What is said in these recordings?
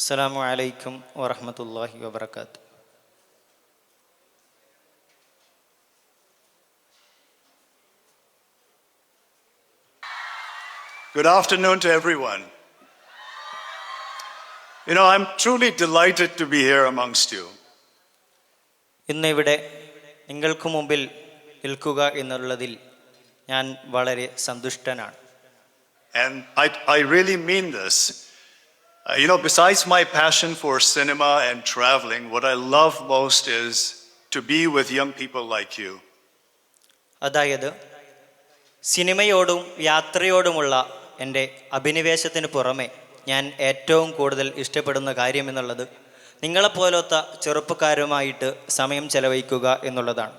അസ്സലാമു അലൈക്കും വറഹ്മത്തുള്ളാഹി വബറകാതുഹു. Good afternoon to everyone. I'm truly delighted to be here amongst you. ഇന്നിവിടെ നിങ്ങൾക്ക് മുമ്പിൽ നിൽക്കുക എന്നുള്ളതിൽ ഞാൻ വളരെ സന്തുഷ്ടനാണ്. And I really mean this. Besides my passion for cinema and traveling, what I love most is to be with young people like you. അതായത് സിനിമയോടും യാത്രയോടുമുള്ള എൻ്റെ അഭിനിവേശത്തിന് പുറമെ ഞാൻ ഏറ്റവും കൂടുതൽ ഇഷ്ടപ്പെടുന്ന കാര്യം എന്നുള്ളത് നിങ്ങളെപ്പോലത്തെ ചെറുപ്പക്കാരുമായിട്ട് സമയം ചെലവഴിക്കുക എന്നുള്ളതാണ്.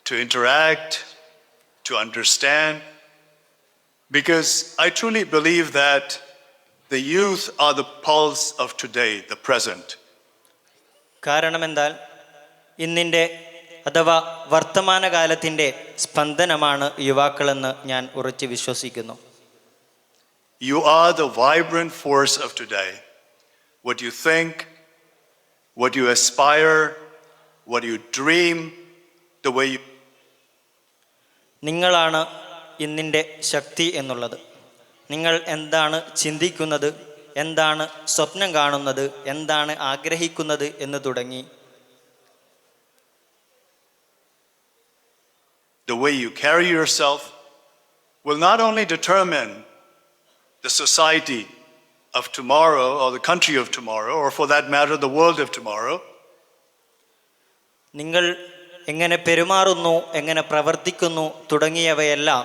To interact, to understand, because I truly believe that the youth are the pulse of today, the present. കാരണമെന്താൽ ഇന്നിൻ്റെ അഥവാ വർത്തമാനകാലത്തിൻ്റെ സ്പന്ദനമാണ് യുവാക്കളെന്ന് ഞാൻ ഉറച്ചു വിശ്വസിക്കുന്നു. You are the vibrant force of today. What you think, what you aspire, what you dream, the way you... നിങ്ങളാണ് ഇന്നിൻ്റെ ശക്തി എന്നുള്ളത്. നിങ്ങൾ എന്താണ് ചിന്തിക്കുന്നത്, എന്താണ് സ്വപ്നം കാണുന്നത്, എന്താണ് ആഗ്രഹിക്കുന്നത് എന്ന് തുടങ്ങി the way you carry yourself will not only determine the society of tomorrow or the country of tomorrow, or for that matter, the world of tomorrow. നിങ്ങൾ എങ്ങനെ പെരുമാറുന്നു, എങ്ങനെ പ്രവർത്തിക്കുന്നു തുടങ്ങിയവയെല്ലാം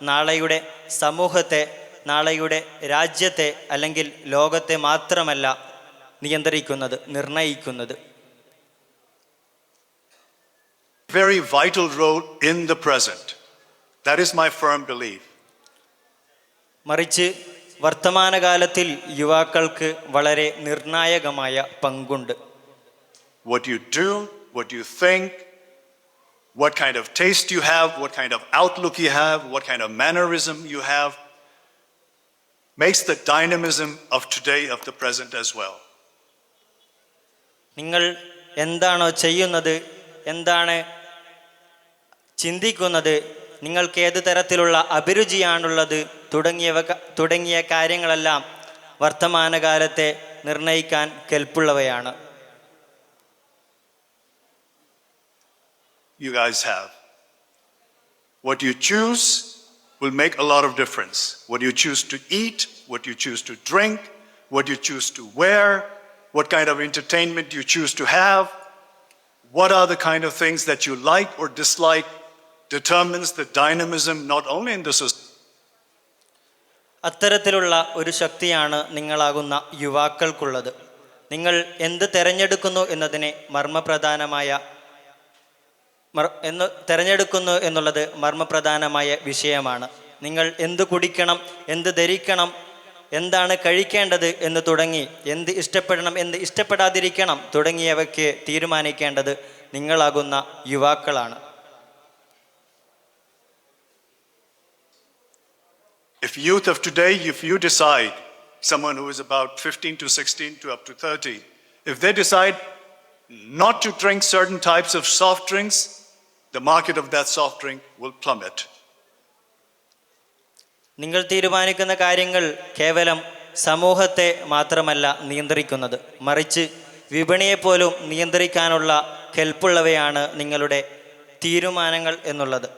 നാളെയുടെ സമൂഹത്തെ, നാളെയുടെ രാജ്യത്തെ അല്ലെങ്കിൽ ലോകത്തെ മാത്രമല്ല നിയന്ത്രിക്കുന്നത്, നിർണയിക്കുന്നത്. Very vital role in the present. That is my firm belief. മറിച്ച് വർത്തമാനകാലത്തിൽ യുവാക്കൾക്ക് വളരെ നിർണായകമായ പങ്കുണ്ട്. What you do, what you think, what kind of taste you have, what kind of outlook you have, what kind of mannerism you have, makes the dynamism of today, of the present as well. നിങ്ങൾ എന്താണോ ചെയ്യുന്നത്, എന്താണ് ചിന്തിക്കുന്നത്, നിങ്ങൾക്ക് ഏത് തരത്തിലുള്ള അഭിരുചിയാണുള്ളത് തുടങ്ങിയ കാര്യങ്ങളെല്ലാം വർത്തമാനകാലത്തെ നിർണയിക്കാൻ കെൽപ്പുള്ളവയാണ്. You guys have. What you choose will make a lot of difference. What you choose to eat, what you choose to drink, what you choose to wear, what kind of entertainment you choose to have, what are the kind of things that you like or dislike, determines the dynamism not only in the society. അത്തരത്തിലുള്ള ഒരു ശക്തിയാണ് നിങ്ങളാകുന്ന യുവാക്കൾക്കുള്ളത്. നിങ്ങൾ എന്ത് തിരഞ്ഞെടുക്കുന്നു എന്നതിനെ തിരഞ്ഞെടുക്കുന്നു എന്നുള്ളത് മർമ്മപ്രധാനമായ വിഷയമാണ്. നിങ്ങൾ എന്ത് കുടിക്കണം, എന്ത് ധരിക്കണം, എന്താണ് കഴിക്കേണ്ടത് എന്ന് തുടങ്ങി, എന്ത് ഇഷ്ടപ്പെടണം, എന്ത് ഇഷ്ടപ്പെടാതിരിക്കണം തുടങ്ങിയവയ്ക്ക് തീരുമാനിക്കേണ്ടത് നിങ്ങളാകുന്ന യുവാക്കളാണ്. If youth of today, if you decide, someone who is about 15 to 16 to up to 30, if they decide not to drink certain types of soft drinks, the market of that soft drink will plummet. നിങ്ങൾ തീരുമാനിക്കുന്ന കാര്യങ്ങൾ കേവലം സമൂഹത്തെ മാത്രമല്ല നിയന്ത്രിക്കുന്നത്, മറിച്ച് വിപണിയെപ്പോലും നിയന്ത്രിക്കാനുള്ള കെൽപ്പുള്ളവയാണ് നിങ്ങളുടെ തീരുമാനങ്ങൾ എന്നുള്ളത്.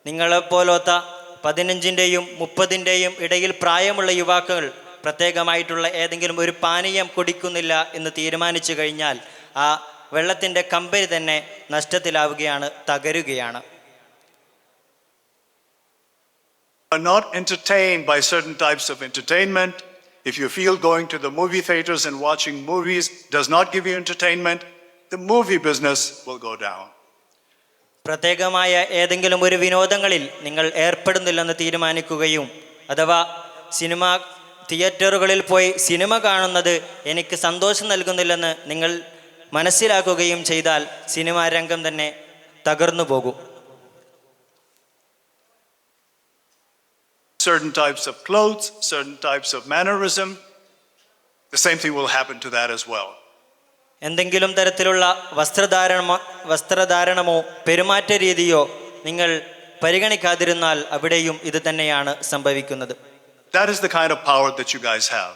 നിങ്ങളെപ്പോലത്തെ 15-ൻ്റെയും 30-ൻ്റെയും ഇടയിൽ പ്രായമുള്ള യുവാക്കൾ പ്രത്യേകമായിട്ടുള്ള ഏതെങ്കിലും ഒരു പാനീയം കുടിക്കുന്നില്ല എന്ന് തീരുമാനിച്ചു കഴിഞ്ഞാൽ ആ വെള്ളത്തിൻ്റെ കമ്പനി തന്നെ നഷ്ടത്തിലാവുകയാണ്, തകരുകയാണ്. Are not entertained by certain types of entertainment. If you feel going to the movie theaters and watching movies does not give you entertainment, the movie business will go down. പ്രത്യേകമായ ഏതെങ്കിലും ഒരു വിനോദങ്ങളിൽ നിങ്ങൾ ഏർപ്പെടുന്നില്ലെന്ന് തീരുമാനിക്കുകയും അഥവാ cinema തിയേറ്ററുകളിൽ പോയി cinema കാണുന്നത് എനിക്ക് സന്തോഷം നൽകുന്നില്ലെന്ന് നിങ്ങൾ മനസ്സിലാക്കുകയും ചെയ്താൽ സിനിമാ രംഗം തന്നെ തകർന്നു പോകും. certain types of clothes, certain types of mannerism, the same thing will happen to that as well. എന്തെങ്കിലും തരത്തിലുള്ള വസ്ത്രധാരണമോ പെരുമാറ്റ രീതിയോ നിങ്ങൾ പരിഗണിക്കാതിരുന്നാൽ അവിടെയും ഇത് തന്നെയാണ് സംഭവിക്കുന്നത്. That is the kind of power that you guys have.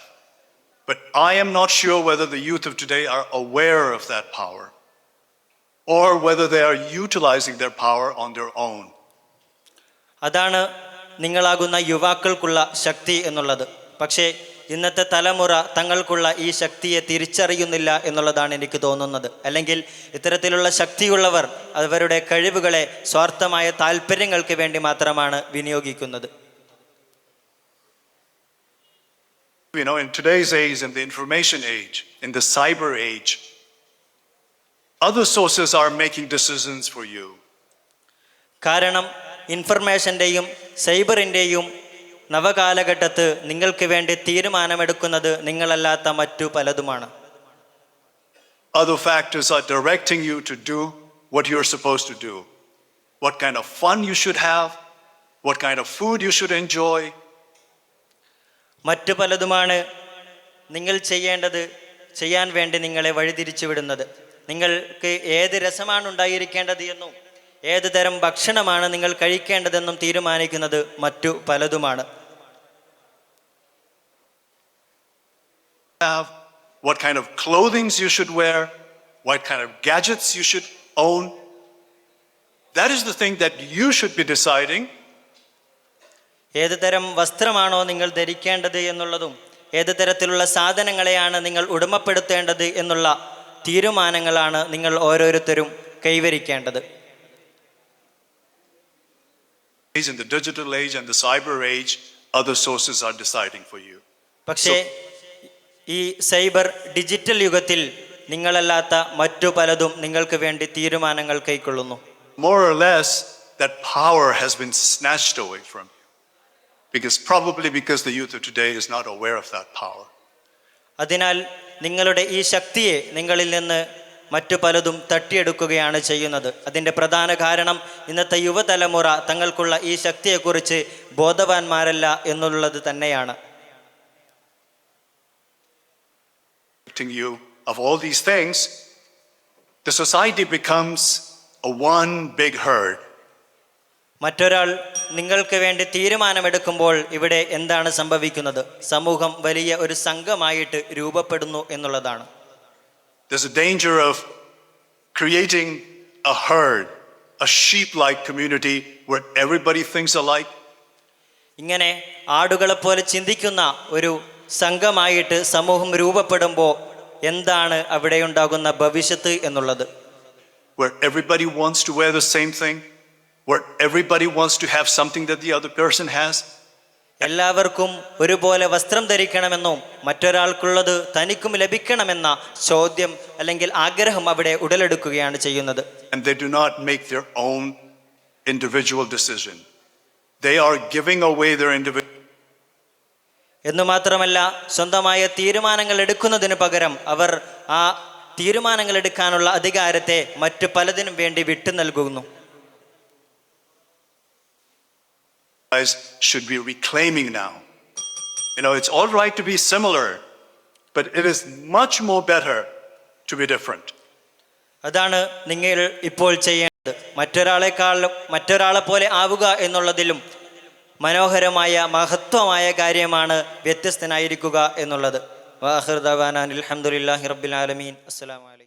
But I am not sure whether the youth of today are aware of that power or whether they are utilizing their power on their own. അതാണ് നിങ്ങളാകുന്ന യുവാക്കൾക്കുള്ള ശക്തി എന്നുള്ളത്. പക്ഷേ ഇന്നത്തെ തലമുറ തങ്ങൾക്കുള്ള ഈ ശക്തിയെ തിരിച്ചറിയുന്നില്ല എന്നുള്ളതാണ് എനിക്ക് തോന്നുന്നത്. അല്ലെങ്കിൽ ഇത്തരത്തിലുള്ള ശക്തിയുള്ളവർ അവരുടെ കഴിവുകളെ സ്വാർത്ഥമായ താല്പര്യങ്ങൾക്ക് വേണ്ടി മാത്രമാണ് വിനിയോഗിക്കുന്നത്. You know, in today's age, in the information age, in the cyber age, other sources are making decisions for you. കാരണം ഇൻഫർമേഷൻ്റെയും സൈബറിൻ്റെയും നവകാലഘട്ടത്ത് നിങ്ങൾക്ക് വേണ്ടി തീരുമാനമെടുക്കുന്നത് നിങ്ങളല്ലാത്ത മറ്റു പലതുമാണ്. Other factors are directing you to do what you're supposed to do. What kind of fun you should have, what kind of food you should enjoy. മറ്റു പലതുമാണ് നിങ്ങൾ ചെയ്യാൻ വേണ്ടി നിങ്ങളെ വഴിതിരിച്ചു വിടുന്നത്. നിങ്ങൾക്ക് ഏത് രസമാണ് ഉണ്ടായിരിക്കേണ്ടത് എന്നും ഏത് തരം ഭക്ഷണമാണ് നിങ്ങൾ കഴിക്കേണ്ടതെന്നും തീരുമാനിക്കുന്നത് മറ്റു പലതുമാണ്. What kind of clothing you should wear, what kind of gadgets you should own. That is the thing that you should be deciding. ഏത് തരം വസ്ത്രമാണോ നിങ്ങൾ ധരിക്കേണ്ടത് എന്നുള്ളതും ഏത് തരത്തിലുള്ള സാധനങ്ങളെയാണ് നിങ്ങൾ ഉടമപ്പെടുത്തേണ്ടത് എന്നുള്ള തീരുമാനങ്ങളാണ് നിങ്ങൾ ഓരോരുത്തരും കൈവരിക്കേണ്ടത്. In the digital age and the cyber age, other sources are deciding for you. പക്ഷേ ഈ സൈബർ ഡിജിറ്റൽ യുഗത്തിൽ നിങ്ങളല്ലാത്ത മറ്റു പലതും നിങ്ങൾക്ക് വേണ്ടി തീരുമാനങ്ങൾ കൈക്കൊള്ളുന്നു. More or less, that power has been snatched away from you. Because the youth of today is not aware of that power. അതിനാൽ നിങ്ങളുടെ ഈ ശക്തിയെ നിങ്ങളിൽ നിന്ന് മറ്റു പലതും തട്ടിയെടുക്കുകയാണ് ചെയ്യുന്നത്. അതിൻ്റെ പ്രധാന കാരണം ഇന്നത്തെ യുവതലമുറ തങ്ങൾക്കുള്ള ഈ ശക്തിയെക്കുറിച്ച് ബോധവാന്മാരല്ല എന്നുള്ളത് തന്നെയാണ്. You of all these things, the society becomes a one big herd. മറ്റൊരാൾ നിങ്ങൾക്ക് വേണ്ടി തീരുമാനമെടുക്കുമ്പോൾ ഇവിടെ എന്താണ് സംഭവിക്കുന്നത്? സമൂഹം വലിയ ഒരു സംഘമായിട്ട് രൂപപ്പെടുന്നു എന്നുള്ളതാണ്. There's a danger of creating a herd, a sheep-like community where everybody thinks alike. ഇങ്ങനെ ആടുകളെപ്പോലെ ചിന്തിക്കുന്ന ഒരു സംഘമായിട്ട് സമൂഹം രൂപപ്പെടുമ്പോൾ എന്താണ് അവിടെ ഉണ്ടാകുന്ന ഭവിഷ്യത്ത് എന്നുള്ളത്? Where everybody wants to wear the same thing, where everybody wants to have something that the other person has. എല്ലാവർക്കും ഒരുപോലെ വസ്ത്രം ധരിക്കണമെന്നും മറ്റൊരാൾക്കുള്ളത് തനിക്കും ലഭിക്കണമെന്ന ചോദ്യം അല്ലെങ്കിൽ ആഗ്രഹം അവിടെ ഉടലെടുക്കുകയാണ് ചെയ്യുന്നത്. And they do not make their own individual decision. They are giving away their individual. എന്ന് മാത്രമല്ല സ്വന്തമായ തീരുമാനങ്ങൾ എടുക്കുന്നതിന് പകരം അവർ ആ തീരുമാനങ്ങൾ എടുക്കാനുള്ള അധികാരത്തെ മറ്റു പലതിനും വേണ്ടി വിട്ടു നൽകുന്നു. Should be reclaiming now. You know, it's all right to be similar, but it is much more better to be different. അതാണ് നിങ്ങൾ ഇപ്പോൾ ചെയ്യേണ്ടത്. മറ്റൊരാളെ പോലെ ആവുക എന്നുള്ളതിലും മനോഹരമായ മഹത്വമായ കാര്യമാണ് വ്യത്യസ്തനായിരിക്കുക എന്നുള്ളത്. വാഹിർ ദഅവാനാ അൽഹംദുലില്ലാഹി റബ്ബിൽ ആലമീൻ. അസ്സലാമു അലൈക്കും.